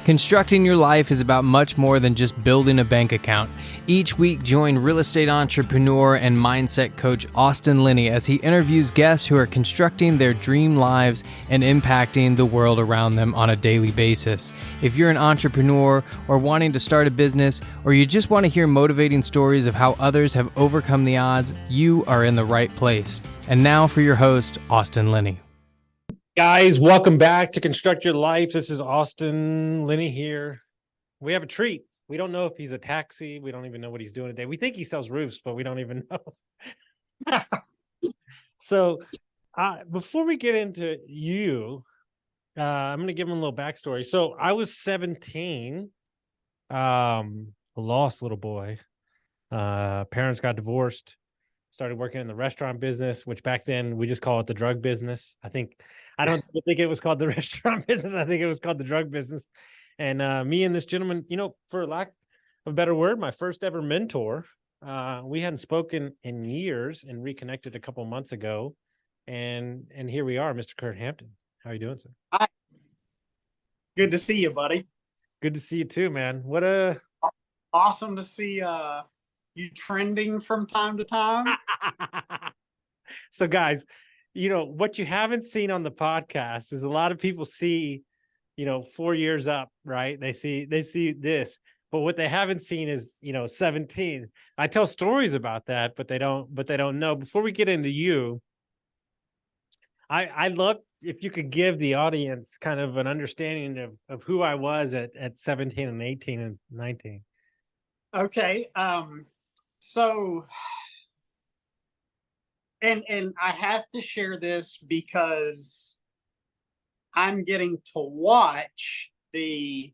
Constructing your life is about much more than just building a bank account. Each week, join real estate entrepreneur and mindset coach Austin Linney as he interviews guests who are constructing their dream lives and impacting the world around them on a daily basis. If you're an entrepreneur or wanting to start a business, or you just want to hear motivating stories of how others have overcome the odds, you are in the right place. And now for your host, Austin Linney. Guys, welcome back to Construct Your Life. This is Austin Linney here. We have a treat. We don't know if he's a taxi. We don't even know what he's doing today. We think he sells roofs, but we don't even know. So before we get into you, I'm going to give him a little backstory. So I was 17, a lost little boy. Parents got divorced. Started working in the restaurant business, which back then we just call it the drug business. I don't think it was called the restaurant business. I think it was called the drug business. And me and this gentleman, for lack of a better word, my first ever mentor, we hadn't spoken in years and reconnected a couple months ago. And here we are, Mr. Kirk Hampton. How are you doing, sir? Hi. Good to see you, buddy. Good to see you too, man. Awesome to see you trending from time to time. So guys, what you haven't seen on the podcast is a lot of people see, 4 years up, right? They see this, but what they haven't seen is, 17. I tell stories about that, but they don't know. Before we get into you, I love if you could give the audience kind of an understanding of who I was at 17 and 18 and 19. Okay. So, and I have to share this because I'm getting to watch the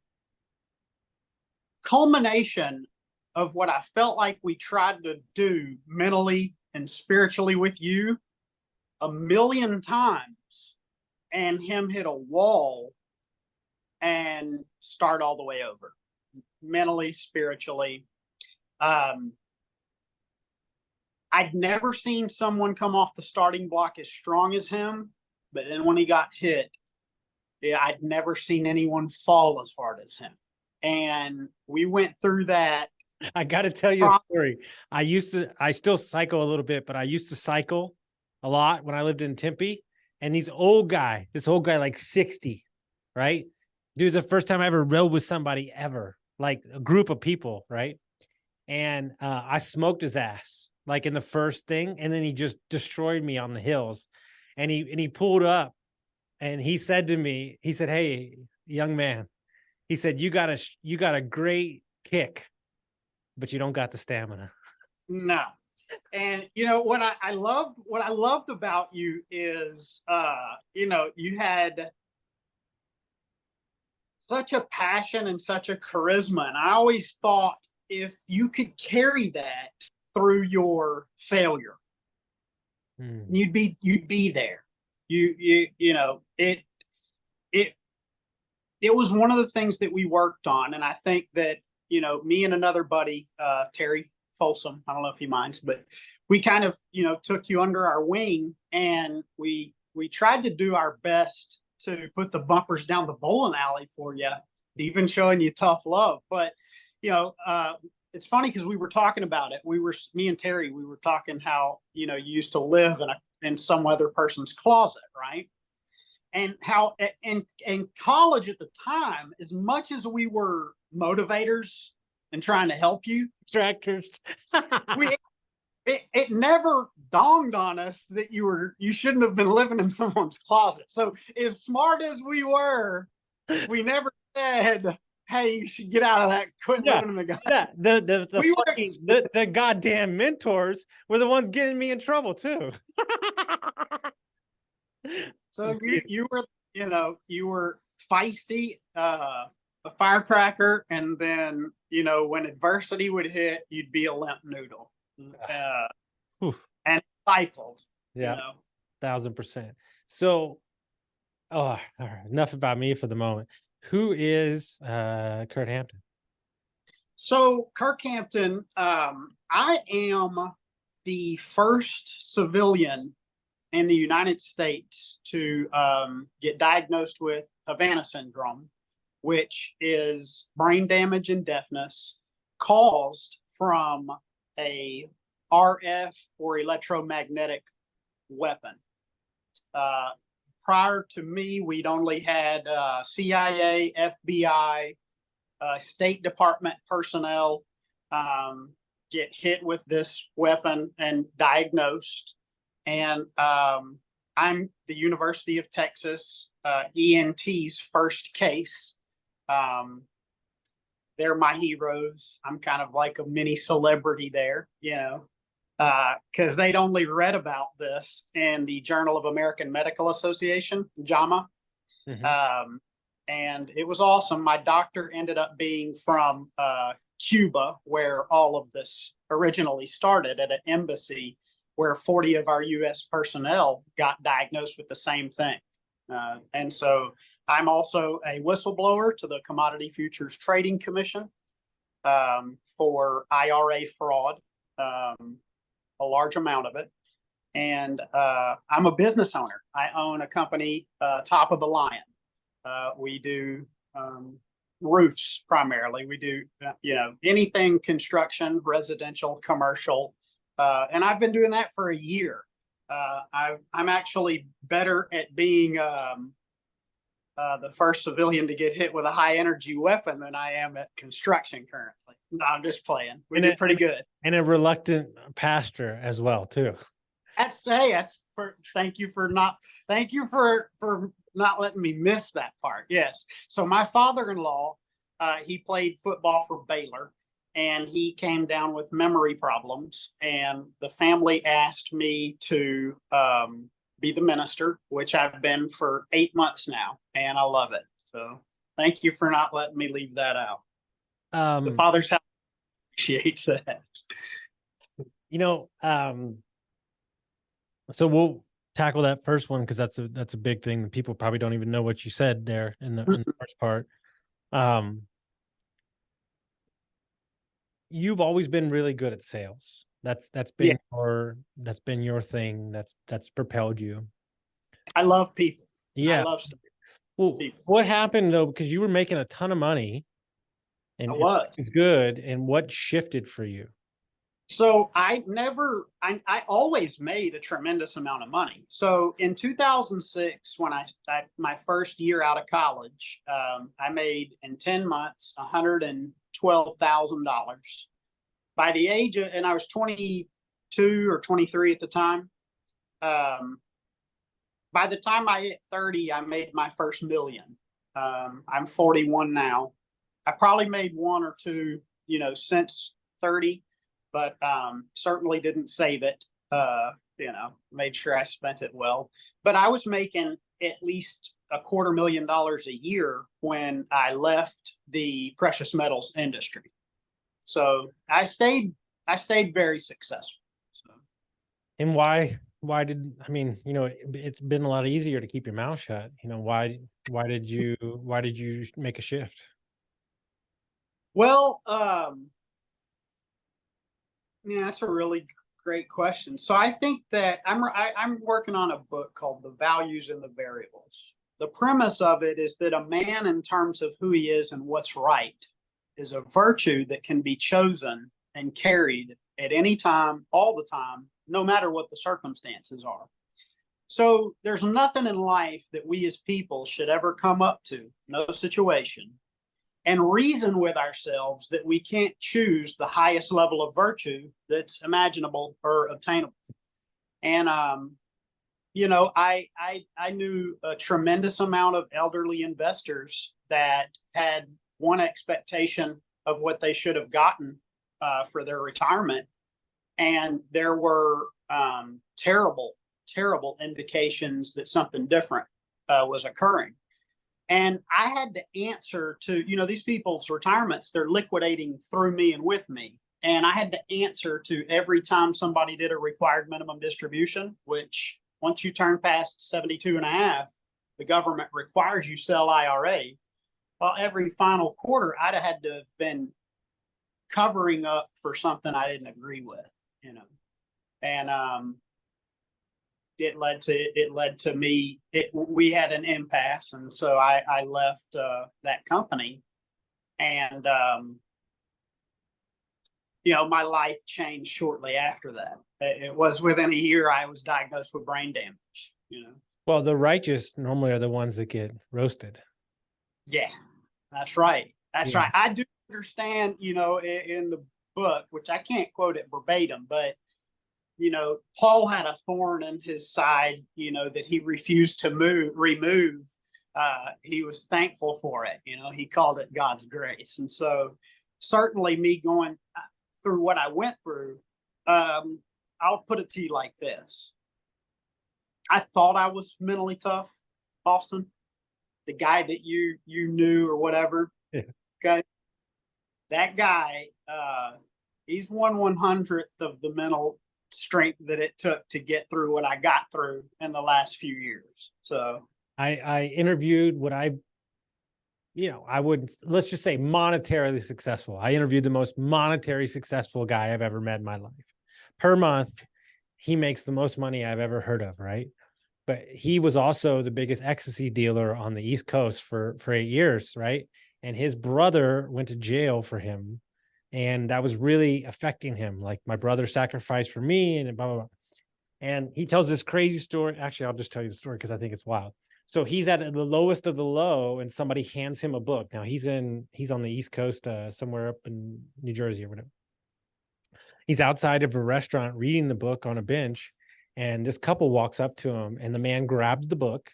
culmination of what I felt like we tried to do mentally and spiritually with you a million times, and him hit a wall and start all the way over, mentally, spiritually. I'd never seen someone come off the starting block as strong as him, but then when he got hit, I'd never seen anyone fall as hard as him. And we went through that. I got to tell you a story. I still cycle a little bit, but I used to cycle a lot when I lived in Tempe. And this old guy, like 60, right? Dude, the first time I ever rode with somebody ever, like a group of people, right? And I smoked his ass, like in the first thing, and then he just destroyed me on the hills. And he pulled up, and he said to me, he said, "Hey, young man," he said, you got a great kick, but you don't got the stamina." No. And what I loved about you is you had such a passion and such a charisma. And I always thought if you could carry that through your failure, you'd be there. It was one of the things that we worked on. And I think that, me and another buddy, Terry Folsom, I don't know if he minds, but we kind of, took you under our wing, and we tried to do our best to put the bumpers down the bowling alley for you, even showing you tough love. But, it's funny because we were talking about it. Me and Terry, we were talking how, you used to live in some other person's closet, right? And how in college at the time, as much as we were motivators and trying to help you, Distractors, it never dawned on us that you shouldn't have been living in someone's closet. So as smart as we were, we never said, "Hey, you should get out of that." Living in the guy. Yeah, the goddamn mentors were the ones getting me in trouble too. So you were feisty, a firecracker, and then when adversity would hit, you'd be a limp noodle, and cycled. Yeah, 1,000%. So, all right, enough about me for the moment. Who is Kirk Hampton? So Kirk Hampton, I am the first civilian in the United States to get diagnosed with Havana syndrome. which is brain damage and deafness caused from a RF or electromagnetic weapon. Prior to me, we'd only had CIA, FBI, State Department personnel get hit with this weapon and diagnosed. And I'm the University of Texas ENT's first case. They're my heroes. I'm kind of like a mini celebrity there, because they'd only read about this in the Journal of American Medical Association, JAMA. And it was awesome. My doctor ended up being from Cuba, where all of this originally started, at an embassy where 40 of our U.S. personnel got diagnosed with the same thing. And so I'm also a whistleblower to the Commodity Futures Trading Commission for IRA fraud, a large amount of it. And I'm a business owner. I own a company, Top of the Lion. We do roofs primarily. We do, anything construction, residential, commercial. And I've been doing that for a year. I'm actually better at being the first civilian to get hit with a high energy weapon than I am at construction currently. No, I'm just playing. We did pretty good. And a reluctant pastor as well, too. Thank you for not letting me miss that part. Yes. So my father-in-law, he played football for Baylor, and he came down with memory problems, and the family asked me to be the minister, which I've been for 8 months now, and I love it. So thank you for not letting me leave that out. The Father's house appreciates that. So we'll tackle that first one, because that's a big thing. People probably don't even know what you said there in the first part. You've always been really good at sales. That's been your thing. That's propelled you. I love people. Yeah. I love people. What happened though? Because you were making a ton of money, and it was good. And what shifted for you? So I always made a tremendous amount of money. So in 2006, when I my first year out of college, I made in 10 months $112,000. By the age of, and I was 22 or 23 at the time. By the time I hit 30, I made my first million. I'm 41 now. I probably made one or two, since 30. But certainly didn't save it, made sure I spent it well. But I was making at least $250,000 a year when I left the precious metals industry. So I stayed very successul. So. And it's been a lot easier to keep your mouth shut. Why did you make a shift? Well, yeah, that's a really great question. So I think that I'm working on a book called The Values and the Variables. The premise of it is that a man, in terms of who he is and what's right, is a virtue that can be chosen and carried at any time, all the time, no matter what the circumstances are. So there's nothing in life that we as people should ever come up to, no situation, and reason with ourselves that we can't choose the highest level of virtue that's imaginable or obtainable. And, I knew a tremendous amount of elderly investors that had one expectation of what they should have gotten for their retirement. And there were terrible indications that something different was occurring. And I had to answer to, these people's retirements, they're liquidating through me and with me. And I had to answer to every time somebody did a required minimum distribution, which once you turn past 72 and a half, the government requires you sell IRA. Well, every final quarter, I'd have had to have been covering up for something I didn't agree with, And it led to me. We had an impasse, and so I left that company, and my life changed shortly after that. It was within a year I was diagnosed with brain damage. Well, the righteous normally are the ones that get roasted. Yeah, that's right. That's Yeah. right. I do understand, in the book, which I can't quote it verbatim, but Paul had a thorn in his side, that he refused to remove. He was thankful for it. He called it God's grace. And so certainly me going through what I went through, I'll put it to you like this. I thought I was mentally tough, Austin, the guy that you knew or whatever. Yeah. Okay. That guy, he's 1/100th of the mental strength that it took to get through what I got through in the last few years. So I interviewed what I would, let's just say monetarily successful. I interviewed the most monetary successful guy I've ever met in my life. Per month, he makes the most money I've ever heard of, right? But he was also the biggest ecstasy dealer on the East Coast for 8 years, right? And his brother went to jail for him. And that was really affecting him. Like, my brother sacrificed for me and blah, blah, blah. And he tells this crazy story. Actually, I'll just tell you the story because I think it's wild. So he's at the lowest of the low and somebody hands him a book. Now he's on the East Coast, somewhere up in New Jersey or whatever. He's outside of a restaurant reading the book on a bench. And this couple walks up to him and the man grabs the book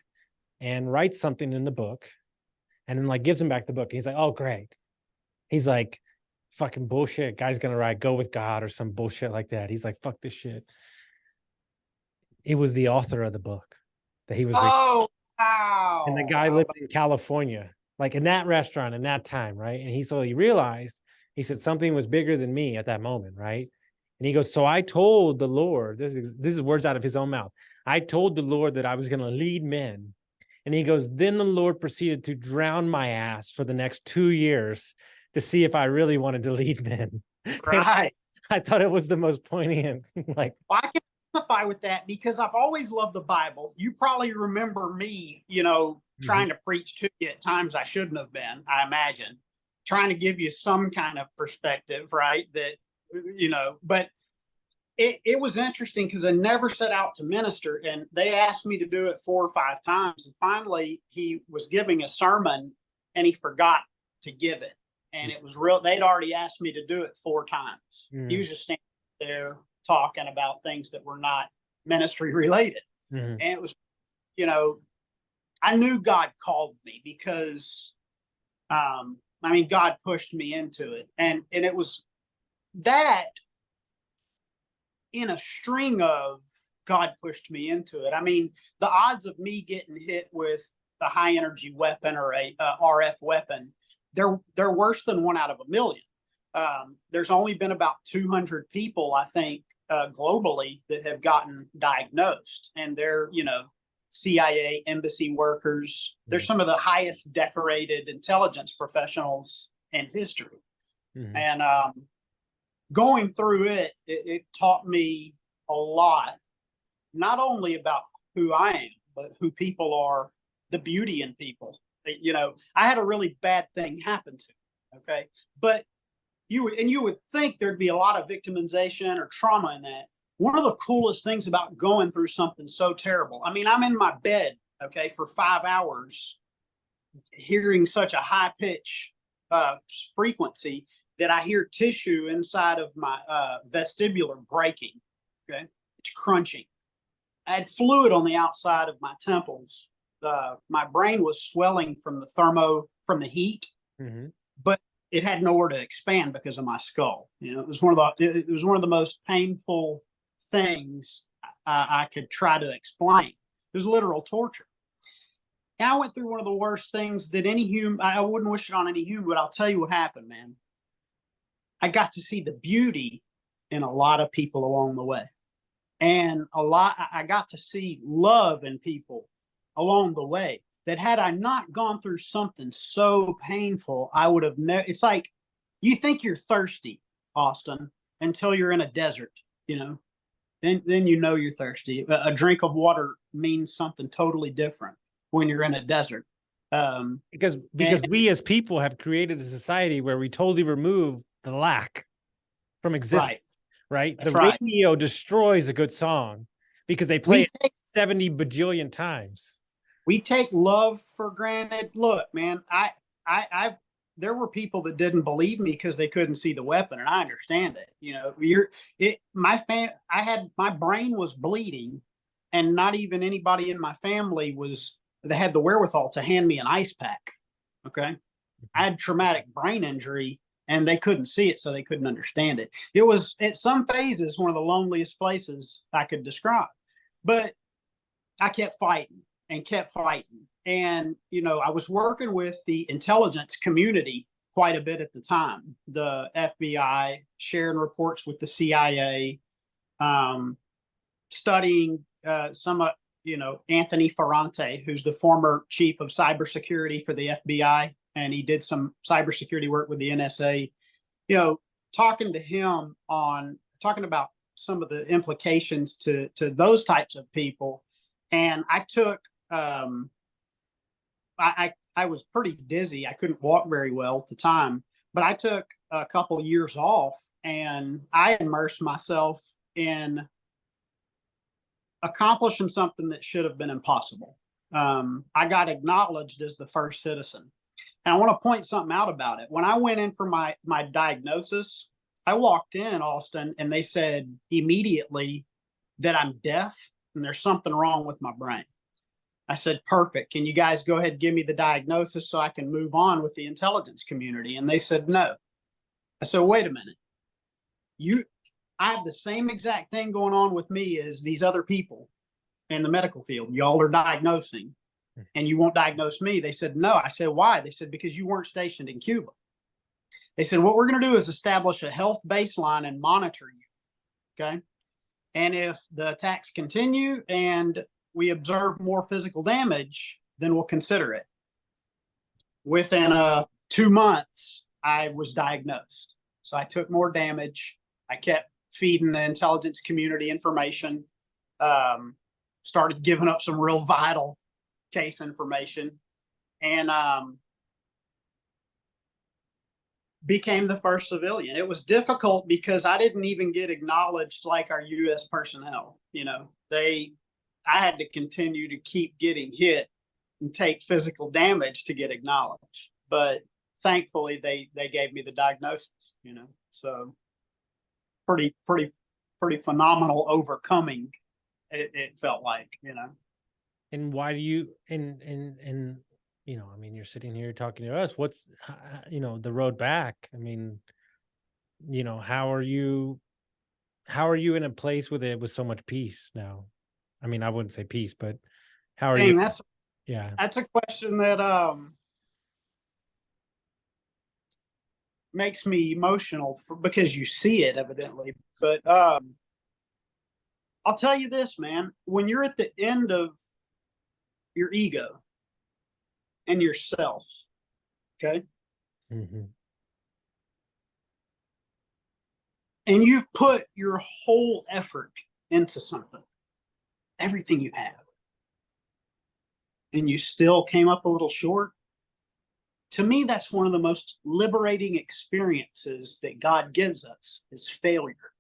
and writes something in the book and then gives him back the book. And he's like, oh, great. He's like, fucking bullshit. Guy's going to write, go with God or some bullshit like that. He's like, fuck this shit. It was the author of the book that he was. Oh, wow. And the guy lived in California, in that restaurant in that time. Right. And he realized, he said something was bigger than me at that moment. Right. And he goes, so I told the Lord, this is words out of his own mouth. I told the Lord that I was going to lead men. And he goes, then the Lord proceeded to drown my ass for the next 2 years to see if I really wanted to lead men. Right. I thought it was the most poignant. I can identify with that because I've always loved the Bible. You probably remember me, trying to preach to you at times I shouldn't have been, I imagine, trying to give you some kind of perspective, right? That, but it was interesting because I never set out to minister, and they asked me to do it 4 or 5 times. And finally, he was giving a sermon and he forgot to give it. And it was real. They'd already asked me to do it 4 times. He was just standing there talking about things that were not ministry related. And it was, I knew God called me because, God pushed me into it. And it was that in a string of God pushed me into it. The odds of me getting hit with a high energy weapon or a RF weapon, they're worse than 1 out of a million. There's only been about 200 people, I think, globally that have gotten diagnosed, and they're, CIA, embassy workers. They're some of the highest decorated intelligence professionals in history. And going through it taught me a lot, not only about who I am, but who people are, the beauty in people. I had a really bad thing happen to me, okay? But you would think there'd be a lot of victimization or trauma in that. One of the coolest things about going through something so terrible, I'm in my bed, okay, for 5 hours, hearing such a high pitch frequency that I hear tissue inside of my vestibular breaking, okay? It's crunching. I had fluid on the outside of my temples. My brain was swelling from the heat, but it had nowhere to expand because of my skull. It was one of the most painful things I could try to explain. It was literal torture. And I went through one of the worst things that any human, I wouldn't wish it on any human, but I'll tell you what happened, man. I got to see the beauty in a lot of people along the way. And I got to see love in people along the way that had I not gone through something so painful, I would have never. It's like you think you're thirsty, Austin, until you're in a desert, then you know you're thirsty. A drink of water means something totally different when you're in a desert. Because we as people have created a society where we totally remove the lack from existence, right? That's the right. radio destroys a good song because they play it 70 bajillion times. We take love for granted. Look, man, I there were people that didn't believe me because they couldn't see the weapon, and I understand it. You know, my brain was bleeding, and not even anybody in my family that had the wherewithal to hand me an ice pack. Okay. I had traumatic brain injury and they couldn't see it, so they couldn't understand it. It was at some phases one of the loneliest places I could describe, but I kept fighting and kept fighting. And, you know, I was working with the intelligence community quite a bit at the time, the FBI, sharing reports with the CIA, studying Anthony Ferrante, who's the former chief of cybersecurity for the FBI, and he did some cybersecurity work with the NSA. You know, talking to him talking about some of the implications to those types of people. And I took, I was pretty dizzy. I couldn't walk very well at the time, but I took a couple of years off and I immersed myself in accomplishing something that should have been impossible. I got acknowledged as the first citizen. And I want to point something out about it. When I went in for my diagnosis, I walked in, Austin, and they said immediately that I'm deaf and there's something wrong with my brain. I said, perfect. Can you guys go ahead and give me the diagnosis so I can move on with the intelligence community? And they said, no. I said, wait a minute. I have the same exact thing going on with me as these other people in the medical field. Y'all are diagnosing and you won't diagnose me. They said, no. I said, why? They said, because you weren't stationed in Cuba. They said, what we're going to do is establish a health baseline and monitor you. Okay. And if the attacks continue and we observe more physical damage, then we'll consider it. Within 2 months, I was diagnosed. So I took more damage. I kept feeding the intelligence community information, started giving up some real vital case information, and became the first civilian. It was difficult because I didn't even get acknowledged like our U.S. personnel. You know, I had to continue to keep getting hit and take physical damage to get acknowledged. But thankfully, they gave me the diagnosis. You know, so pretty phenomenal overcoming. It felt like, you know. And why do you and you know, I mean, you're sitting here talking to us. What's, you know, the road back? I mean, you know, how are you in a place with so much peace now? I mean, I wouldn't say peace, but how are you? That's a question that makes me emotional because you see it evidently. But I'll tell you this, man, when you're at the end of your ego and yourself, okay? Mm-hmm. And you've put your whole effort into something, everything you have, and you still came up a little short. To me, that's one of the most liberating experiences that God gives us is failure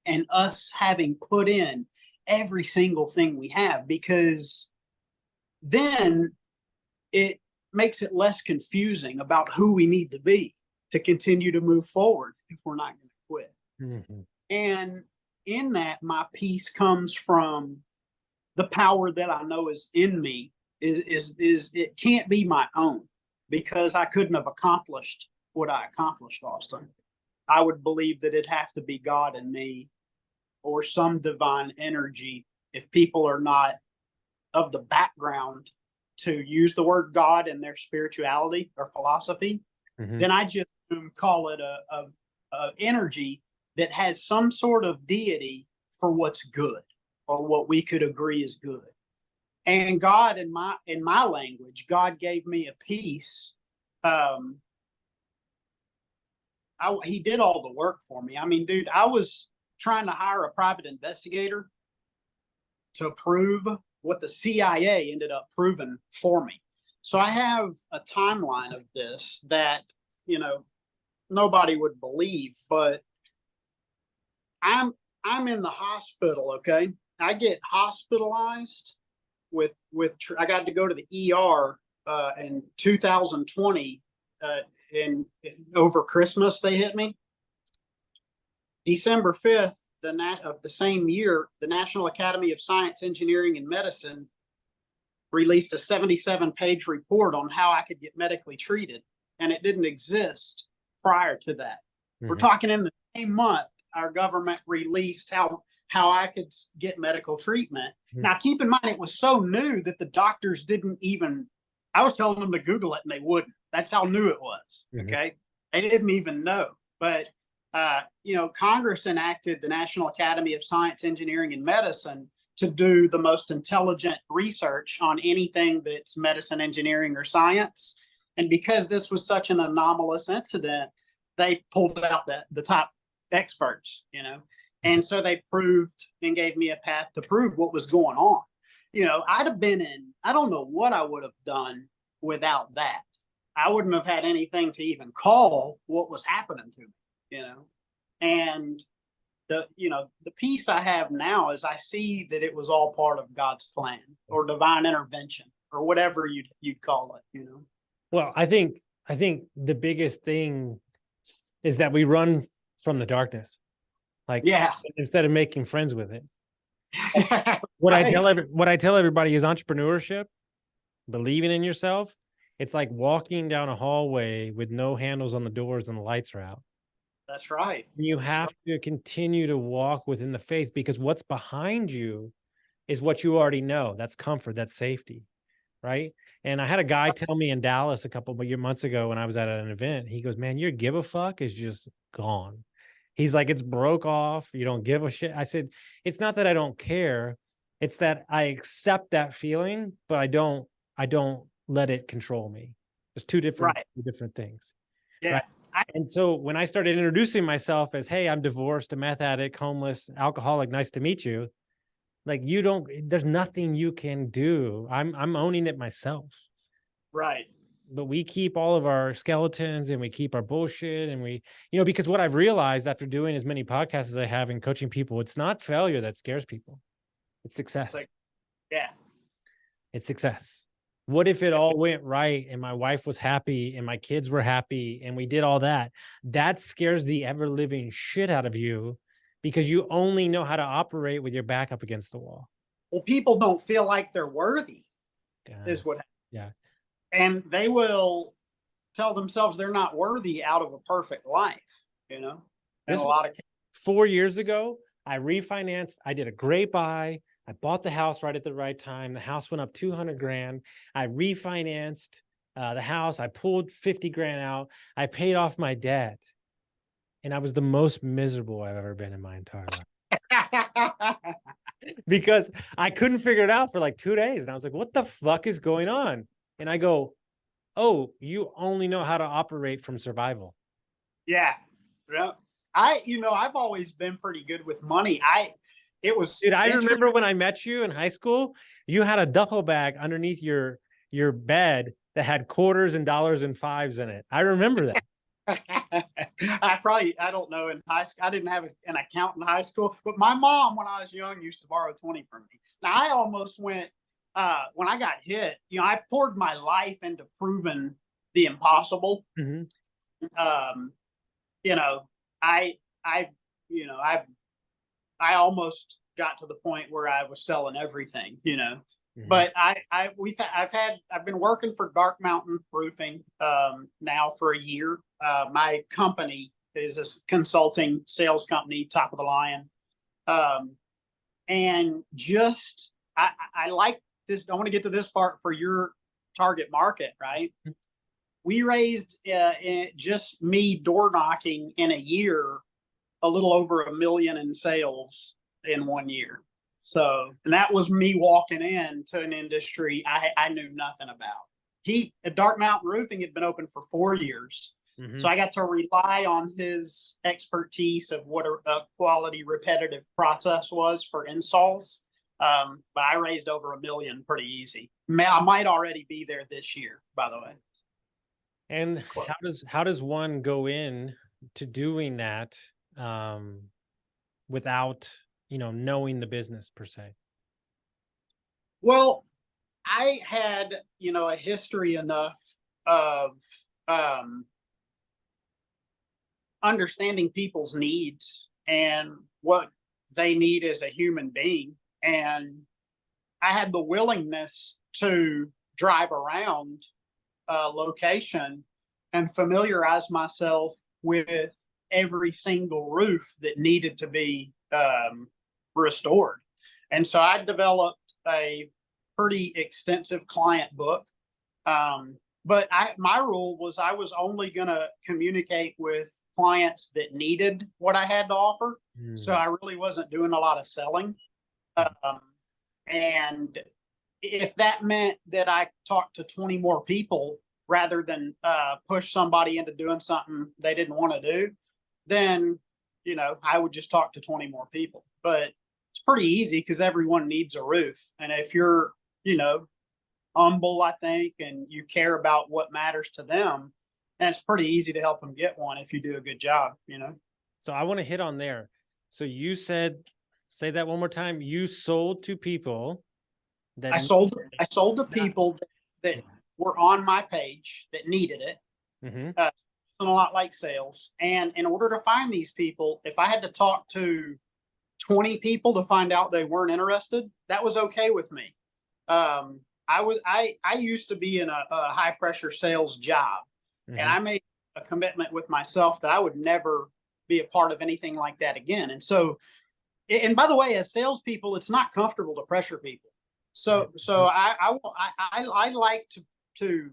and us having put in every single thing we have, because then it makes it less confusing about who we need to be to continue to move forward if we're not going to quit. Mm-hmm. And in that, my peace comes from the power that I know is in me. Is it can't be my own, because I couldn't have accomplished what I accomplished, Austin. I would believe that it'd have to be God in me or some divine energy. If people are not of the background to use the word God in their spirituality or philosophy, mm-hmm. then I just call it a energy that has some sort of deity for what's good or what we could agree is good. And God, in my language, God gave me a peace. He did all the work for me. I mean, dude, I was trying to hire a private investigator to prove what the CIA ended up proving for me. So I have a timeline of this that, nobody would believe, but I'm in the hospital. Okay. I get hospitalized I got to go to the ER in 2020 in over Christmas. They hit me. December 5th of the same year, the National Academy of Science, Engineering, and Medicine released a 77-page report on how I could get medically treated, and it didn't exist prior to that. We're talking in the same month, our government released how I could get medical treatment. Now, keep in mind, it was so new that the doctors didn't even, I was telling them to Google it and they wouldn't. That's how new it was. Okay. They didn't even know. But, Congress enacted the National Academy of Science, Engineering, and Medicine to do the most intelligent research on anything that's medicine, engineering, or science. And because this was such an anomalous incident, they pulled out the top experts, and so they proved and gave me a path to prove what was going on. I'd have been I don't know what I would have done without that. I wouldn't have had anything to even call what was happening to me, and the peace I have now is I see that it was all part of God's plan or divine intervention or whatever you'd call it, Well, I think the biggest thing is that we run from the darkness. Instead of making friends with it. What I tell everybody is entrepreneurship, believing in yourself. It's like walking down a hallway with no handles on the doors and the lights are out. That's right. You have to continue to walk within the faith, because what's behind you is what you already know. That's comfort, that's safety, right? And I had a guy tell me in Dallas a couple of months ago when I was at an event, he goes, man, your give a fuck is just gone. He's like, it's broke off. You don't give a shit. I said, it's not that I don't care. It's that I accept that feeling, but I don't let it control me. There's two different things. Yeah. Right? And so when I started introducing myself as, hey, I'm divorced, a meth addict, homeless, alcoholic, nice to meet you. Like, there's nothing you can do. I'm owning it myself. Right. But we keep all of our skeletons and we keep our bullshit, and we, because what I've realized after doing as many podcasts as I have and coaching people, it's not failure that scares people. It's success. It's success. What if it all went right and my wife was happy and my kids were happy and we did all that? That scares the ever living shit out of you, because you only know how to operate with your back up against the wall. Well, people don't feel like they're worthy, is what happens. Yeah. And they will tell themselves they're not worthy out of a perfect life, in a lot of cases. 4 years ago, I refinanced. I did a great buy. I bought the house right at the right time. The house went up 200 grand. I refinanced the house. I pulled 50 grand out. I paid off my debt. And I was the most miserable I've ever been in my entire life. Because I couldn't figure it out for like 2 days. And I was like, what the fuck is going on? And I go, oh, you only know how to operate from survival. Yeah. I've always been pretty good with money. Dude, I remember when I met you in high school, you had a duffel bag underneath your bed that had quarters and dollars and fives in it. I remember that. I don't know, in high school, I didn't have an account in high school, but my mom, when I was young, used to borrow 20 from me. Now, I almost went, when I got hit, I poured my life into proving the impossible. I almost got to the point where I was selling everything, but I've been working for Dark Mountain Roofing now for a year. My company is a consulting sales company, top of the line. And just, I like this. I want to get to this part for your target market, right? We raised just me door knocking in a year, a little over $1 million in sales in 1 year. So, and that was me walking into an industry I knew nothing about. Dark Mountain Roofing had been open for 4 years. Mhm. So I got to rely on his expertise of what a quality repetitive process was for installs. But I raised over $1 million pretty easy. I might already be there this year, by the way. And how does one go in to doing that without, knowing the business per se? Well, I had, a history enough of understanding people's needs and what they need as a human being. And I had the willingness to drive around a location and familiarize myself with every single roof that needed to be restored. And so I developed a pretty extensive client book. But my rule was I was only going to communicate with clients that needed what I had to offer. So I really wasn't doing a lot of selling. And if that meant that I talked to 20 more people rather than push somebody into doing something they didn't want to do, then, I would just talk to 20 more people. But it's pretty easy because everyone needs a roof. And if you're, humble, I think, and you care about what matters to them, and it's pretty easy to help them get one if you do a good job, So I want to hit on there. So you said, say that one more time. You sold to people that I sold to people that were on my page that needed it. Mm-hmm. A lot like sales. And in order to find these people, if I had to talk to 20 people to find out they weren't interested, that was okay with me. I used to be in a high pressure sales job, Mm-hmm. and I made a commitment with myself that I would never be a part of anything like that again. And so, and by the way, as salespeople, it's not comfortable to pressure people. So I like to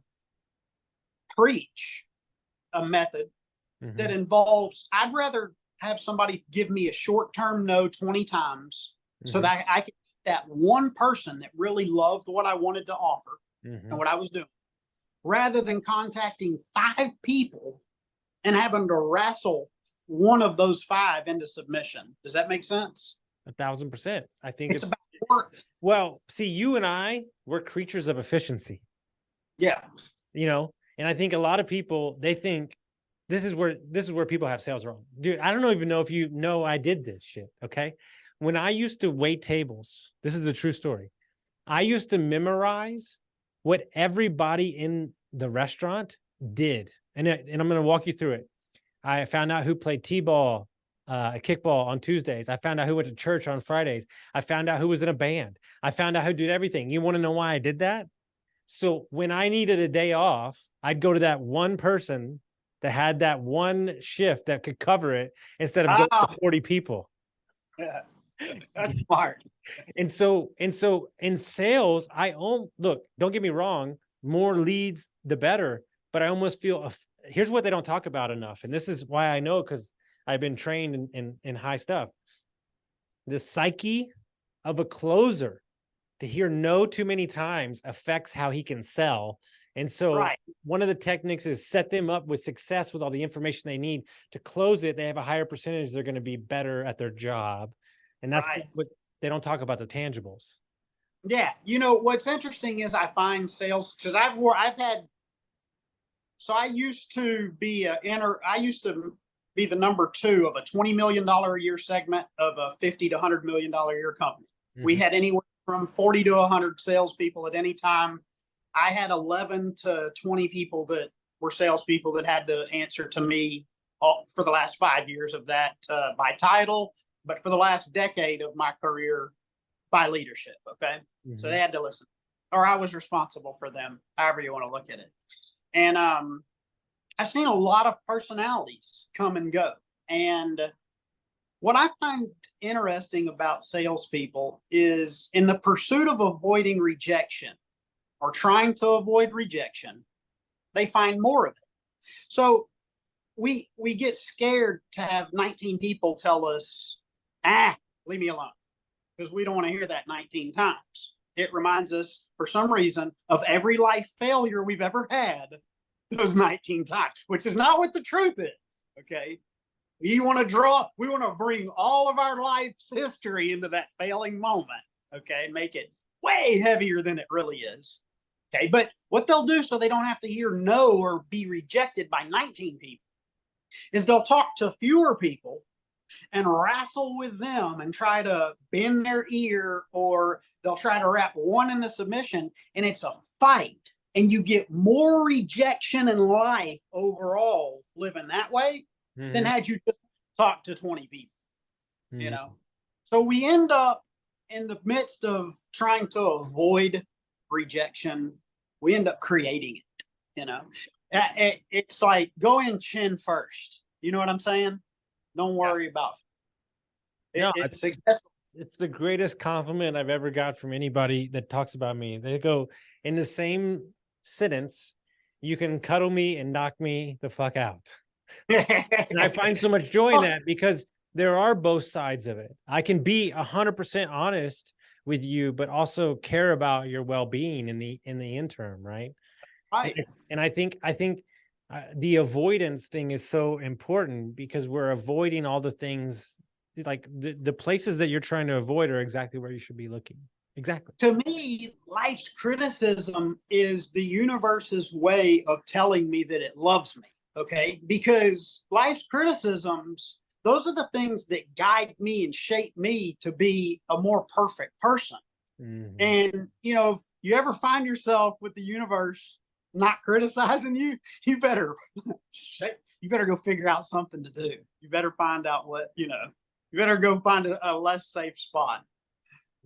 preach a method Mm-hmm. that involves, I'd rather have somebody give me a short-term no 20 times so that I could get that one person that really loved what I wanted to offer and what I was doing, rather than contacting 5 people and having to wrestle one of those 5 into submission. Does that make sense? 1,000%. I think it's about work. Well, see, you and we're creatures of efficiency. Yeah. And I think a lot of people, they think this is where people have sales wrong. Dude, I don't even know if you know I did this shit, okay? When I used to wait tables, this is the true story. I used to memorize what everybody in the restaurant did. And I'm going to walk you through it. I found out who played t-ball, kickball on Tuesdays. I found out who went to church on Fridays. I found out who was in a band. I found out who did everything. You want to know why I did that? So when I needed a day off, I'd go to that one person that had that one shift that could cover it instead of going to 40 people. Yeah, that's smart. And so in sales, look, don't get me wrong, more leads, the better. But I almost feel, here's what they don't talk about enough. And this is why I know, because I've been trained in high stuff. The psyche of a closer, to hear no too many times, affects how he can sell. And so one of the techniques is set them up with success with all the information they need to close it. They have a higher percentage. They're going to be better at their job. And that's what they don't talk about, the tangibles. Yeah. What's interesting is I find sales, because I used to be the number 2 of a $20 million a year segment of a $50 to $100 million a year company. We had anywhere from 40 to 100 salespeople at any time. I had 11 to 20 people that were salespeople that had to answer to me for the last 5 years of that by title, but for the last decade of my career by leadership. Okay. So they had to listen, or I was responsible for them, however you want to look at it. And I've seen a lot of personalities come and go. And what I find interesting about salespeople is, in the pursuit of avoiding rejection or trying to avoid rejection, they find more of it. So we get scared to have 19 people tell us, leave me alone, because we don't want to hear that 19 times. It reminds us, for some reason, of every life failure we've ever had those 19 times, which is not what the truth is. Okay. We want to bring all of our life's history into that failing moment. Okay. Make it way heavier than it really is. Okay. But what they'll do so they don't have to hear no or be rejected by 19 people is they'll talk to fewer people and wrestle with them and try to bend their ear, or they'll try to wrap one into submission, and it's a fight. And you get more rejection in life overall living that way than had you just talked to 20 people, you know? So we end up in the midst of trying to avoid rejection, we end up creating it, you know? It's like go in chin first. You know what I'm saying? Don't worry about it. No, it's successful. It's the greatest compliment I've ever got from anybody that talks about me. They go in the same sentence, you can cuddle me and knock me the fuck out. And I find so much joy in that, because there are both sides of it. I can be 100% honest with you, but also care about your well-being in the interim, right? Right. And I think the avoidance thing is so important, because we're avoiding all the things, like the places that you're trying to avoid are exactly where you should be looking. Exactly. To me, life's criticism is the universe's way of telling me that it loves me. Okay. Because life's criticisms, those are the things that guide me and shape me to be a more perfect person. And, you know, if you ever find yourself with the universe not criticizing you, you better go figure out something to do. You better find out what, you know, you better go find a less safe spot.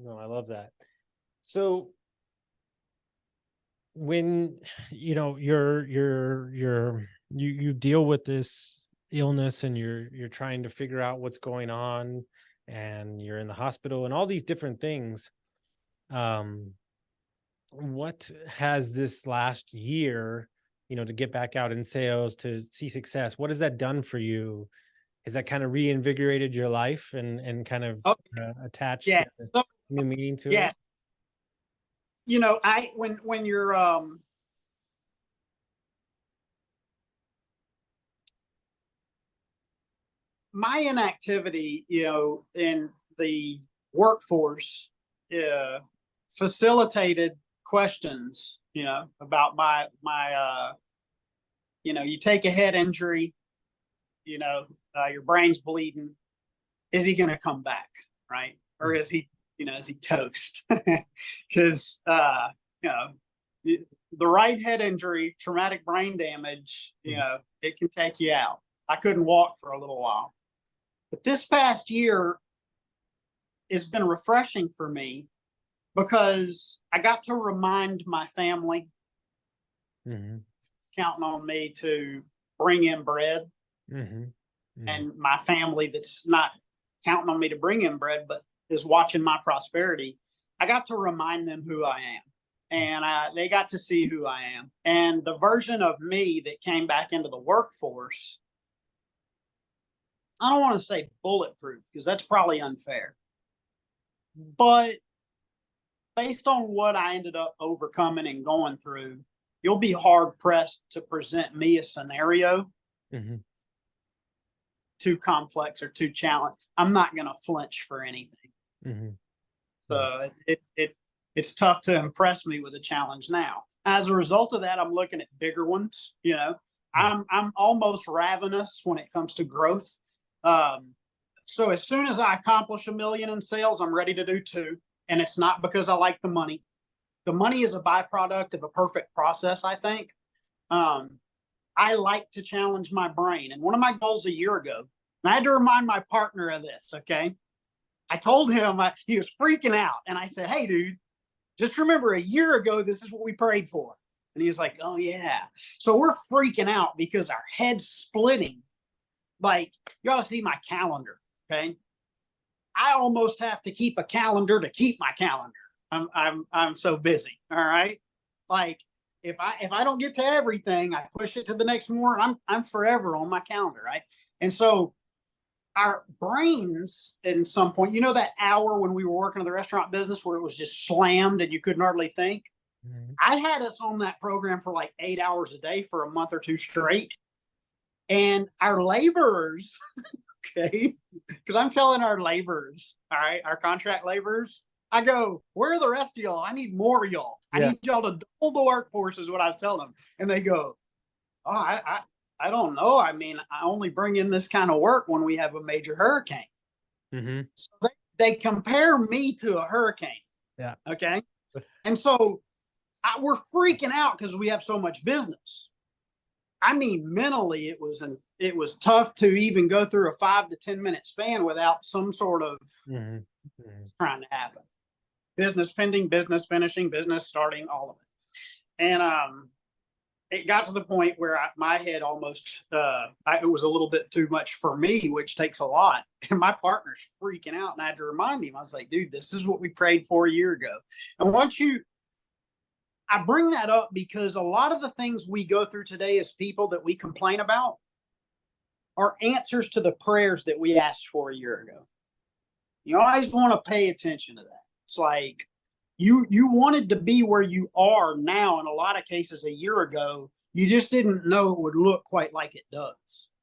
No, I love that. So when, you know, you deal with this illness and you're trying to figure out what's going on, and you're in the hospital and all these different things, what has this last year, you know, to get back out in sales, to see success, what has that done for you? Has that kind of reinvigorated your life and kind of attached new meaning to it? You know, when you're my inactivity, you know, in the workforce facilitated questions, you know, about my you know, you take a head injury, you know, your brain's bleeding. Is he going to come back? Right. Or is he, you know, is he toast? Because, you know, the right head injury, traumatic brain damage, you know, it can take you out. I couldn't walk for a little while. But this past year has been refreshing for me, because I got to remind my family, counting on me to bring in bread. And my family that's not counting on me to bring in bread, but is watching my prosperity. I got to remind them who I am. And they got to see who I am. And the version of me that came back into the workforce, I don't want to say bulletproof, because that's probably unfair. But based on what I ended up overcoming and going through, you'll be hard pressed to present me a scenario too complex or too challenging. I'm not going to flinch for anything. So it's tough to impress me with a challenge now. As a result of that, I'm looking at bigger ones. You know, I'm almost ravenous when it comes to growth. So as soon as I accomplish $1 million in sales, I'm ready to do 2. And it's not because I like the money. The money is a byproduct of a perfect process, I think. I like to challenge my brain. And one of my goals a year ago, and I had to remind my partner of this, okay? I told him, he was freaking out. And I said, hey, dude, just remember a year ago, this is what we prayed for. And he was like, oh, yeah. So we're freaking out because our head's splitting. Like, you ought to see my calendar, okay? I almost have to keep a calendar to keep my calendar. I'm so busy, all right? Like, if I don't get to everything, I push it to the next morning. I'm forever on my calendar, right? And so our brains, at some point, you know, that hour when we were working in the restaurant business where it was just slammed and you couldn't hardly think. I had us on that program for like 8 hours a day for a month or two straight. And our laborers, okay, because I'm telling our laborers, all right, our contract laborers, I go, where are the rest of y'all? I need more of y'all. I need y'all to double the workforce is what I was telling them. And they go, oh, I don't know. I mean, I only bring in this kind of work when we have a major hurricane. So they compare me to a hurricane. Yeah. Okay. And so we're freaking out because we have so much business. I mean, mentally, it was tough to even go through a 5 to 10 minute span without some sort of trying to happen. Business pending, business finishing, business starting, all of it. And it got to the point where my head almost, it was a little bit too much for me, which takes a lot. And my partner's freaking out. And I had to remind him, I was like, dude, this is what we prayed for a year ago. And I bring that up because a lot of the things we go through today as people that we complain about are answers to the prayers that we asked for a year ago. You always want to pay attention to that. It's like you wanted to be where you are now. In a lot of cases a year ago, you just didn't know it would look quite like it does,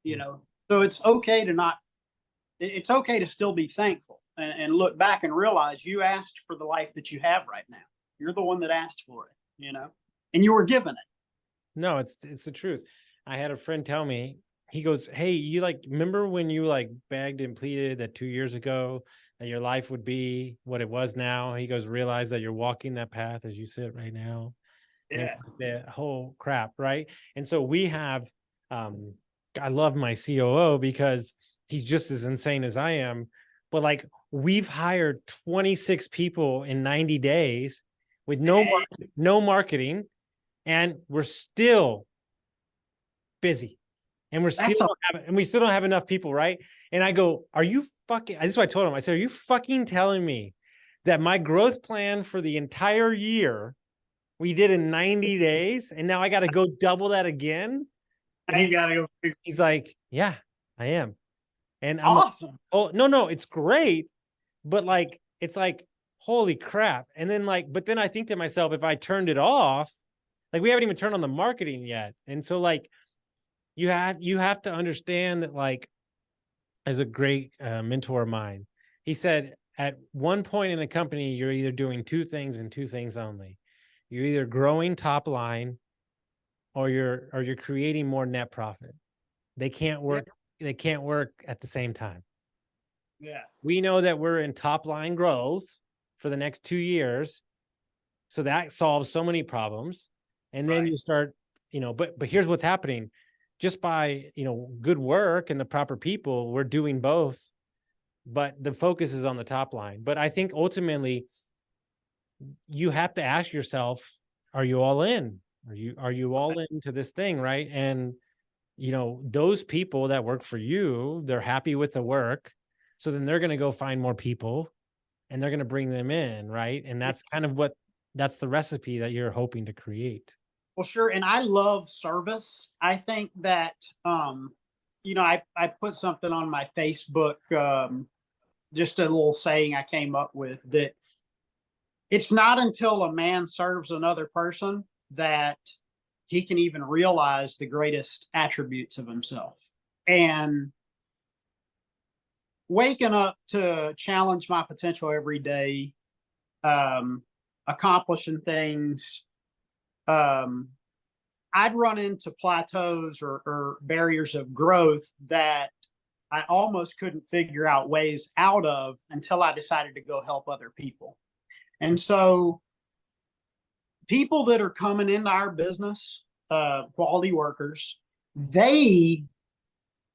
you know? So it's okay to still be thankful and look back and realize you asked for the life that you have right now. You're the one that asked for it, you know, and you were given it. No, it's the truth. I had a friend tell me, he goes, hey, you remember when you begged and pleaded that 2 years ago that your life would be what it was now? He goes, realize that you're walking that path as you sit right now. Yeah. The whole crap. Right. And so we have, I love my COO because he's just as insane as I am, but we've hired 26 people in 90 days with no marketing, and we're still busy. And we still don't have enough people, right? And I go, are you fucking, this is what I told him. I said, are you fucking telling me that my growth plan for the entire year we did in 90 days, and now I got to go double that again? And he's like, yeah, I am. And I'm awesome. Like, oh, no, it's great. But it's holy crap. And then but then I think to myself, if I turned it off, we haven't even turned on the marketing yet. And so you have to understand that as a great mentor of mine, he said, at one point in a company, you're either doing two things and two things only. You're either growing top line or you're creating more net profit. They can't work. Yeah. They can't work at the same time. Yeah. We know that we're in top line growth for the next 2 years. So that solves so many problems. And then you start, but here's what's happening. Just by, good work and the proper people, we're doing both, but the focus is on the top line. But I think ultimately you have to ask yourself, are you all in? Are you all into this thing? Right. And, those people that work for you, they're happy with the work. So then they're going to go find more people and they're going to bring them in. Right. And that's kind of that's the recipe that you're hoping to create. Well, sure. And I love service. I think that, I put something on my Facebook, just a little saying I came up with, that it's not until a man serves another person that he can even realize the greatest attributes of himself. And waking up to challenge my potential every day, accomplishing things, I'd run into plateaus or barriers of growth that I almost couldn't figure out ways out of until I decided to go help other people. And so people that are coming into our business, quality workers,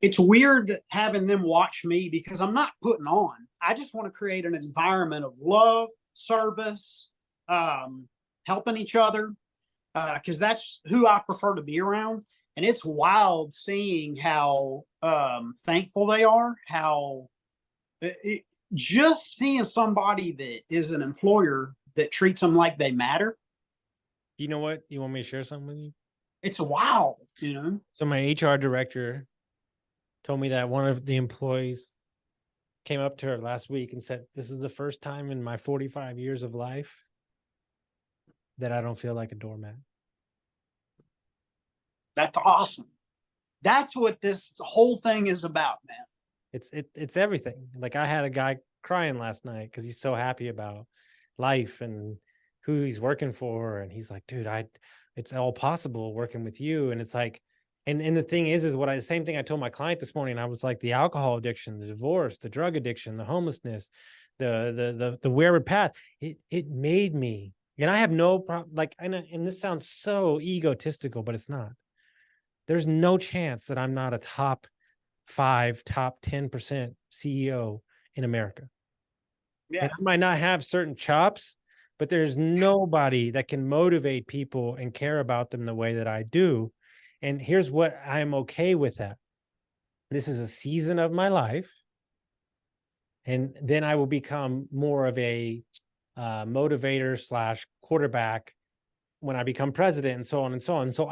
it's weird having them watch me because I'm not putting on. I just want to create an environment of love, service, helping each other, because that's who I prefer to be around. And it's wild seeing how thankful they are, just seeing somebody that is an employer that treats them like they matter. You know what? You want me to share something with you? It's wild, So my HR director told me that one of the employees came up to her last week and said, this is the first time in my 45 years of life that I don't feel like a doormat. That's awesome. That's what this whole thing is about, man. It's everything. Like I had a guy crying last night because he's so happy about life and who he's working for. And he's like, dude, it's all possible working with you. And it's like, and the thing is same thing I told my client this morning. I was like, the alcohol addiction, the divorce, the drug addiction, the homelessness, the wayward path, it made me, and I have no problem. Like, and this sounds so egotistical, but it's not. There's no chance that I'm not a top 5, top 10% CEO in America. Yeah. And I might not have certain chops, but there's nobody that can motivate people and care about them the way that I do. And here's what I'm okay with that. This is a season of my life. And then I will become more of a motivator / quarterback when I become president and so on and so on. So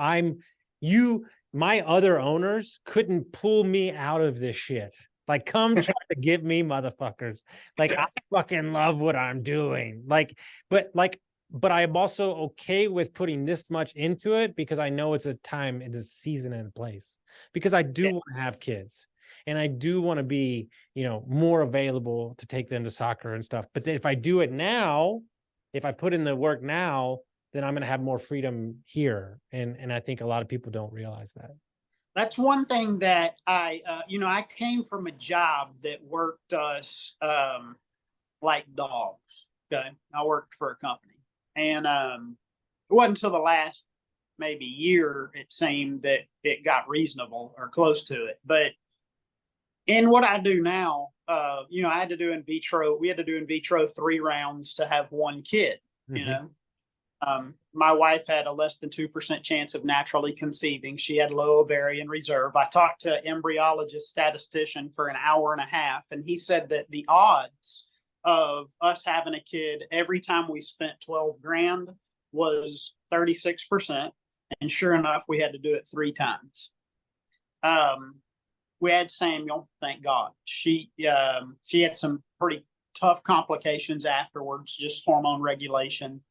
my other owners couldn't pull me out of this shit. Like, come try to give me, motherfuckers. Like, I fucking love what I'm doing. But I'm also okay with putting this much into it because I know it's a time, it's a season and a place. Because I do want to have kids, and I do want to be, more available to take them to soccer and stuff. But if I do it now, if I put in the work now, then I'm going to have more freedom here. And I think a lot of people don't realize that. That's one thing that I came from a job that worked us like dogs. Okay. I worked for a company, and it wasn't until the last maybe year, it seemed, that it got reasonable or close to it. But in what I do now, I had to do in vitro. We had to do in vitro 3 rounds to have 1 kid, My wife had a less than 2% chance of naturally conceiving. She had low ovarian reserve. I talked to an embryologist statistician for an hour and a half, and he said that the odds of us having a kid every time we spent 12 grand was 36%. And sure enough, we had to do it 3 times. We had Samuel, thank God. She had some pretty tough complications afterwards, just hormone regulation.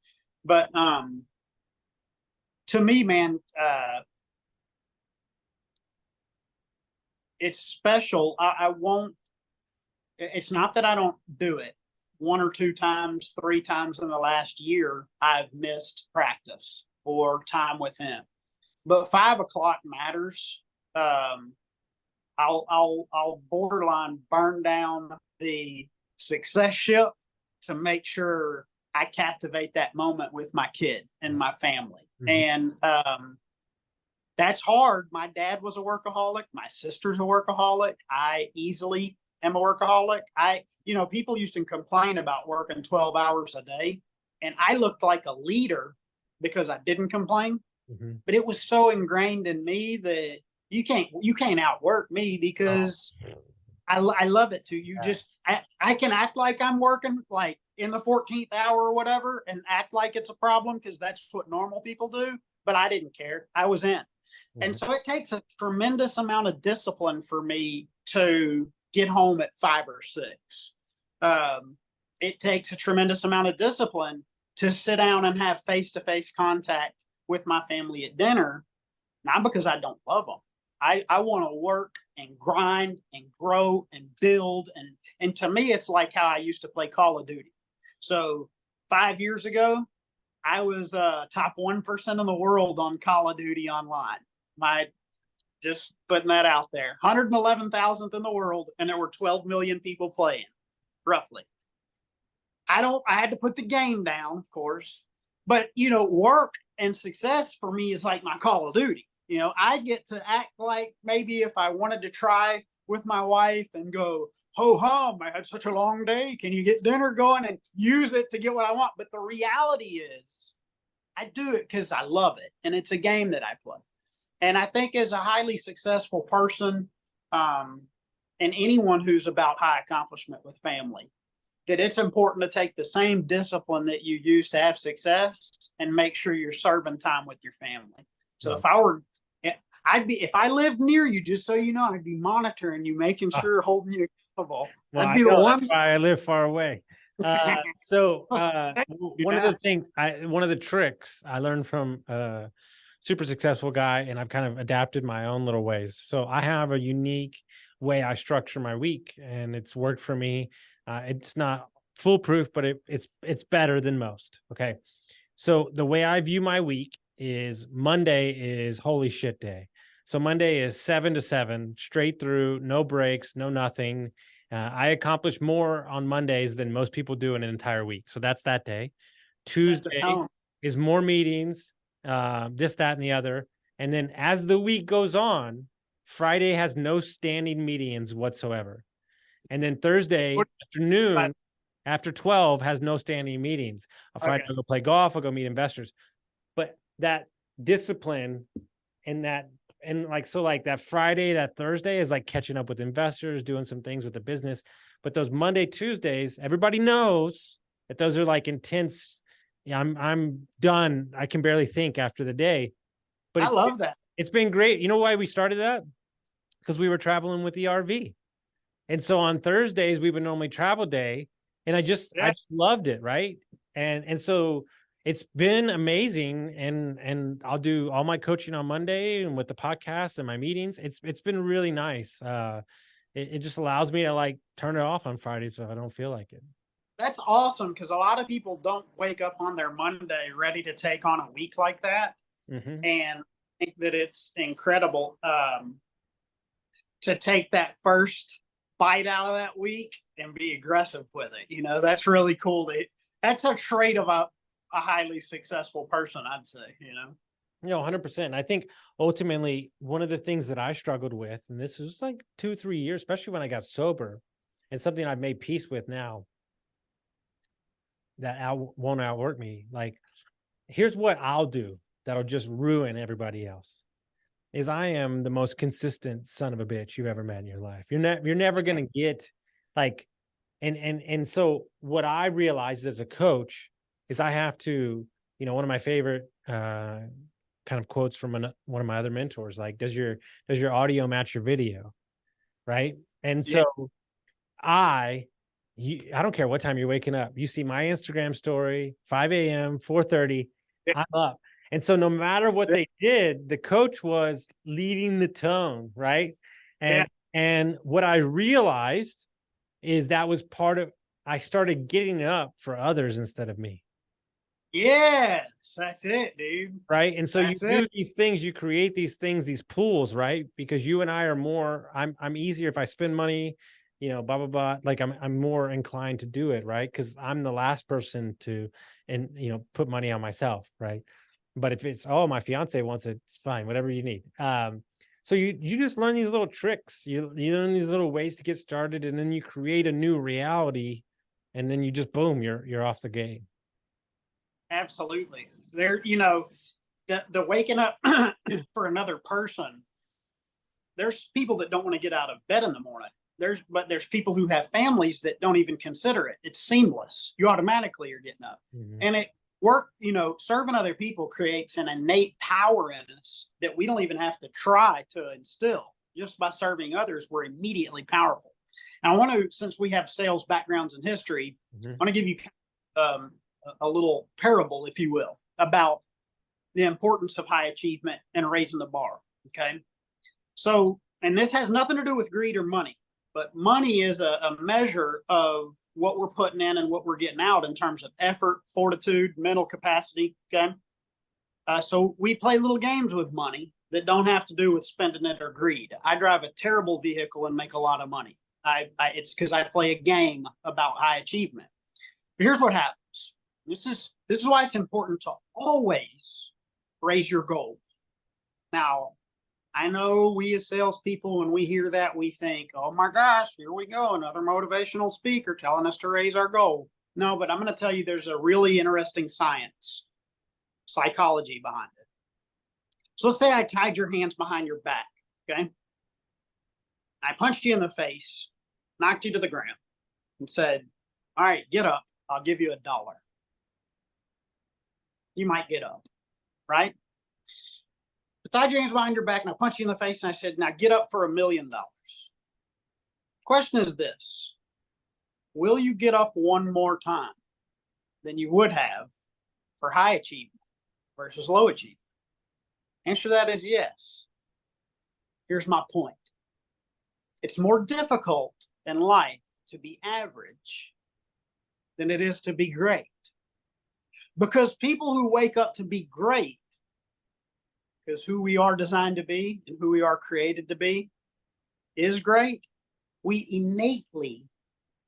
But to me, man, it's special. I won't, it's not that I don't do it. 1 or 2 times, 3 times in the last year, I've missed practice or time with him. But 5 o'clock matters. I'll borderline burn down the success ship to make sure I captivate that moment with my kid and my family. And that's hard. My dad was a workaholic. My sister's a workaholic. I easily am a workaholic. People used to complain about working 12 hours a day, and I looked like a leader because I didn't complain. But it was so ingrained in me that you can't outwork me because I love it too. I can act like I'm working like in the 14th hour or whatever and act like it's a problem because that's what normal people do. But I didn't care. I was in. And so it takes a tremendous amount of discipline for me to get home at 5 or 6. It takes a tremendous amount of discipline to sit down and have face-to-face contact with my family at dinner, not because I don't love them. I want to work and grind and grow and build. And to me, it's like how I used to play Call of Duty. So 5 years ago, I was top 1% in the world on Call of Duty online. Just putting that out there. 111,000th in the world, and there were 12 million people playing, roughly. I had to put the game down, of course. But, work and success for me is like my Call of Duty. I get to act like maybe if I wanted to try with my wife and go, ho hum, I had such a long day. Can you get dinner going, and use it to get what I want? But the reality is I do it because I love it. And it's a game that I play. And I think as a highly successful person, and anyone who's about high accomplishment with family, that it's important to take the same discipline that you use to have success and make sure you're serving time with your family. So if I lived near you, just so you know, I'd be monitoring you, making sure, holding you accountable. Well, I'd be the one. that's why I live far away. One of the things one of the tricks I learned from a super successful guy, and I've kind of adapted my own little ways. So I have a unique way I structure my week, and it's worked for me. It's not foolproof, but it's better than most. Okay. So the way I view my week is Monday is holy shit day. So Monday is 7 to 7, straight through, no breaks, no nothing. I accomplish more on Mondays than most people do in an entire week. So that's that day. Tuesday is more meetings, this, that, and the other. And then as the week goes on, Friday has no standing meetings whatsoever. And then Thursday afternoon after 12 has no standing meetings. On Friday, I'll go play golf, I'll go meet investors. But that discipline and that Friday, that Thursday is like catching up with investors, doing some things with the business. But those Monday, Tuesdays, everybody knows that those are like intense. Yeah, I'm done. I can barely think after the day. But I love that. It's been great. You know why we started that? Because we were traveling with the RV. And so on Thursdays, we would normally travel day. And I just loved it. Right. And so it's been amazing. And I'll do all my coaching on Monday and with the podcast and my meetings. It's been really nice. It just allows me to like turn it off on Friday so I don't feel like it. That's awesome, because a lot of people don't wake up on their Monday ready to take on a week like that. Mm-hmm. And I think that it's incredible to take that first bite out of that week and be aggressive with it. You know, that's really cool. That's a trait of a highly successful person, I'd say, you know. 100%. I think ultimately one of the things that I struggled with, and this was like 2-3 years, especially when I got sober, and something I've made peace with now, that won't outwork me. Like, here's what I'll do that'll just ruin everybody else. Is I am the most consistent son of a bitch you've ever met in your life. You're never going to get like, and so what I realized as a coach is I have to, one of my favorite kind of quotes from one of my other mentors, like, does your audio match your video? Right. And so I don't care what time you're waking up. You see my Instagram story, 5 a.m., 4:30, I'm up. And so no matter what they did, the coach was leading the tone, right? And what I realized is that was part of, I started getting up for others instead of me. Yes, that's it, dude. Right. And so you do these things, you create these things, these pools, right? Because you and I are more, I'm easier if I spend money, blah, blah, blah. Like I'm more inclined to do it, right? Because I'm the last person to, put money on myself, right? But if it's, my fiance wants it, it's fine, whatever you need. So you just learn these little tricks, you learn these little ways to get started, and then you create a new reality, and then you just, boom, you're off the game. Absolutely. There, the waking up for another person, there's people that don't want to get out of bed in the morning. There's people who have families that don't even consider it. It's seamless. You automatically are getting up. Mm-hmm. And serving other people creates an innate power in us that we don't even have to try to instill. Just by serving others, we're immediately powerful. And I want to, since we have sales backgrounds in history, I want to give you a little parable, if you will, about the importance of high achievement and raising the bar. Okay. So, and this has nothing to do with greed or money, but money is a measure of what we're putting in and what we're getting out in terms of effort, fortitude, mental capacity. Okay. So we play little games with money that don't have to do with spending it or greed. I drive a terrible vehicle and make a lot of money. It's because I play a game about high achievement. But here's what happens. This is why it's important to always raise your goals. Now, I know we as salespeople, when we hear that, we think, oh my gosh, here we go, another motivational speaker telling us to raise our goal. No, but I'm going to tell you there's a really interesting psychology behind it. So let's say I tied your hands behind your back, okay? I punched you in the face, knocked you to the ground, and said, all right, get up. I'll give you $1. You might get up, right? I tied your hands behind your back and I punched you in the face and I said, now get up for $1 million. Question is this. will you get up one more time than you would have for high achievement versus low achievement? Answer to that is yes. Here's my point. It's more difficult in life to be average than it is to be great. Because people who wake up to be great, because who we are designed to be and who we are created to be is great, we innately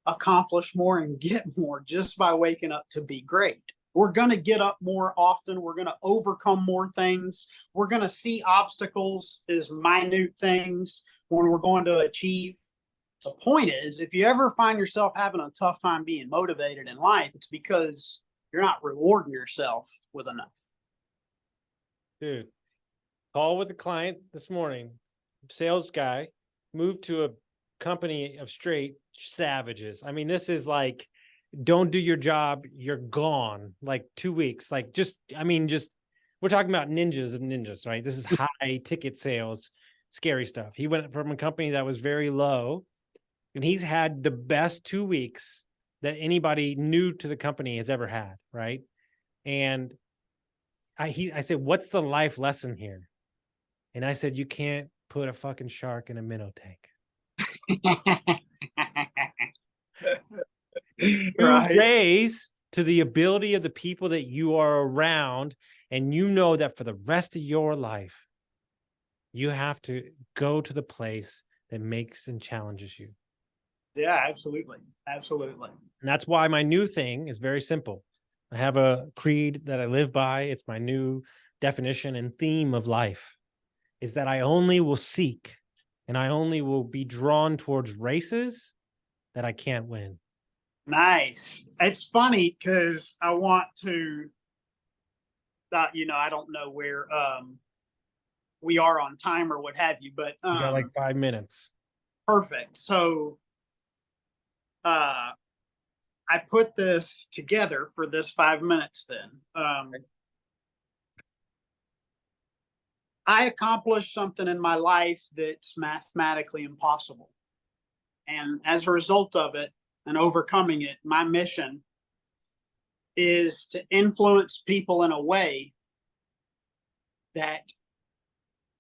accomplish more and get more just by waking up to be great. We're going to get up more often. We're going to overcome more things. We're going to see obstacles as minute things when we're going to achieve. The point is, if you ever find yourself having a tough time being motivated in life, it's because you're not rewarding yourself with enough. Dude, call with a client this morning, sales guy, moved to a company of straight savages. I mean, this is like, don't do your job, you're gone. Like 2 weeks. Like we're talking about ninjas of ninjas, right? This is high ticket sales, scary stuff. He went from a company that was very low, and he's had the best 2 weeks that anybody new to the company has ever had, right? And I said, what's the life lesson here? And I said, you can't put a fucking shark in a minnow tank. Right. You raise to the ability of the people that you are around, and you know that for the rest of your life, you have to go to the place that makes and challenges you. Yeah, absolutely. Absolutely. And that's why my new thing is very simple. I have a creed that I live by. It's my new definition and theme of life, is that I only will seek and I only will be drawn towards races that I can't win. Nice. It's funny because I want to, I don't know where we are on time or what have you, but You got like 5 minutes. Perfect. So I put this together for this 5 minutes then. I accomplished something in my life that's mathematically impossible. And as a result of it and overcoming it, my mission is to influence people in a way that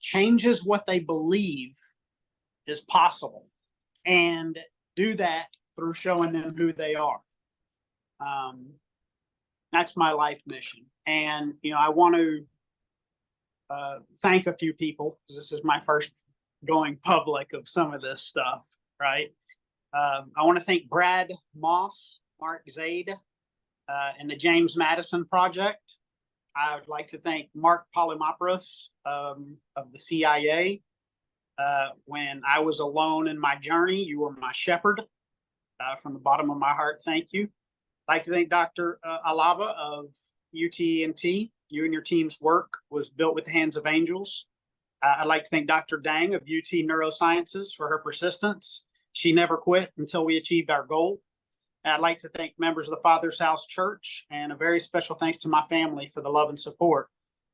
changes what they believe is possible, and do that through showing them who they are. That's my life mission. And, I want to thank a few people, because this is my first going public of some of this stuff, right? I want to thank Brad Moss, Mark Zaid, and the James Madison Project. I would like to thank Mark Polymopoulos of the CIA. When I was alone in my journey, you were my shepherd. From the bottom of my heart, thank you. I'd like to thank Dr. Alaba of UT&T. You and your team's work was built with the hands of angels. I'd like to thank Dr. Dang of UT Neurosciences for her persistence. She never quit until we achieved our goal. I'd like to thank members of the Father's House Church, and a very special thanks to my family for the love and support.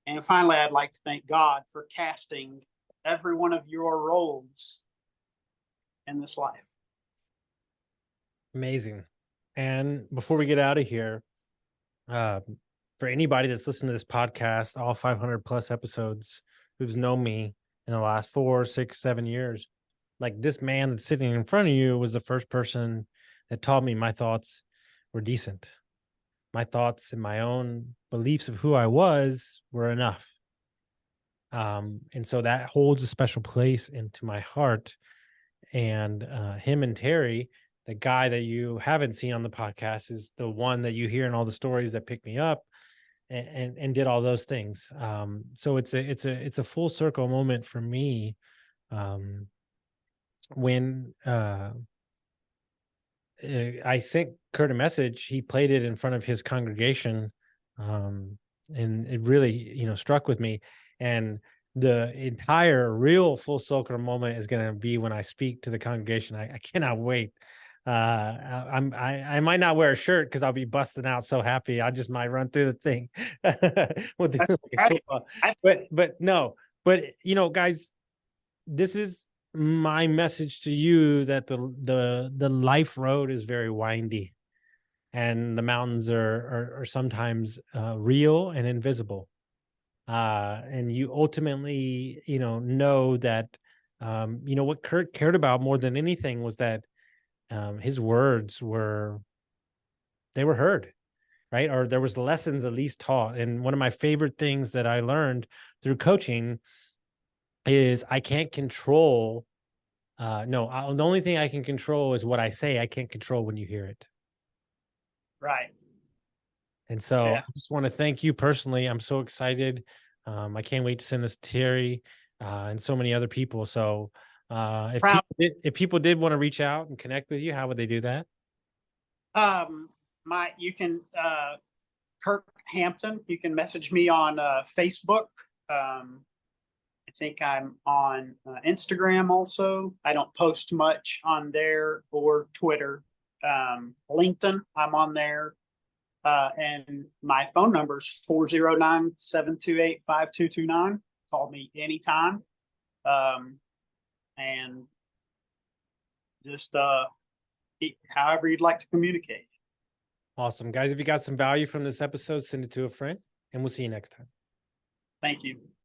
And finally, I'd like to thank God for casting every one of your roles in this life. Amazing. And before we get out of here, for anybody that's listened to this podcast, all 500 plus episodes, who's known me in the last 4, 6, 7 years, like this man that's sitting in front of you was the first person that taught me my thoughts were decent. My thoughts and my own beliefs of who I was were enough. And so that holds a special place into my heart. And him and Terry, the guy that you haven't seen on the podcast, is the one that you hear in all the stories that picked me up and did all those things. So it's a full circle moment for me. When I sent Kurt a message, he played it in front of his congregation, and it really, struck with me. And the entire real full circle moment is going to be when I speak to the congregation. I cannot wait. I might not wear a shirt because I'll be busting out so happy. I just might run through the thing. We'll do like a football. But guys, this is my message to you that the life road is very windy, and the mountains are sometimes real and invisible. And you ultimately, know that, what Kirk cared about more than anything was that his words were heard, right? Or there was lessons at least taught. And one of my favorite things that I learned through coaching is I can't control. The only thing I can control is what I say. I can't control when you hear it. Right. And so Yeah. I just want to thank you personally. I'm so excited. I can't wait to send this to Terry and so many other people. So Proud. if people did want to reach out and connect with you, how would they do that? You can Kirk Hampton. You can message me on Facebook. I think I'm on Instagram also. I don't post much on there, or Twitter. LinkedIn, I'm on there. And my phone number is 409-728-5229. Call me anytime. And just however you'd like to communicate. Awesome. Guys, if you got some value from this episode, send it to a friend, and we'll see you next time. Thank you.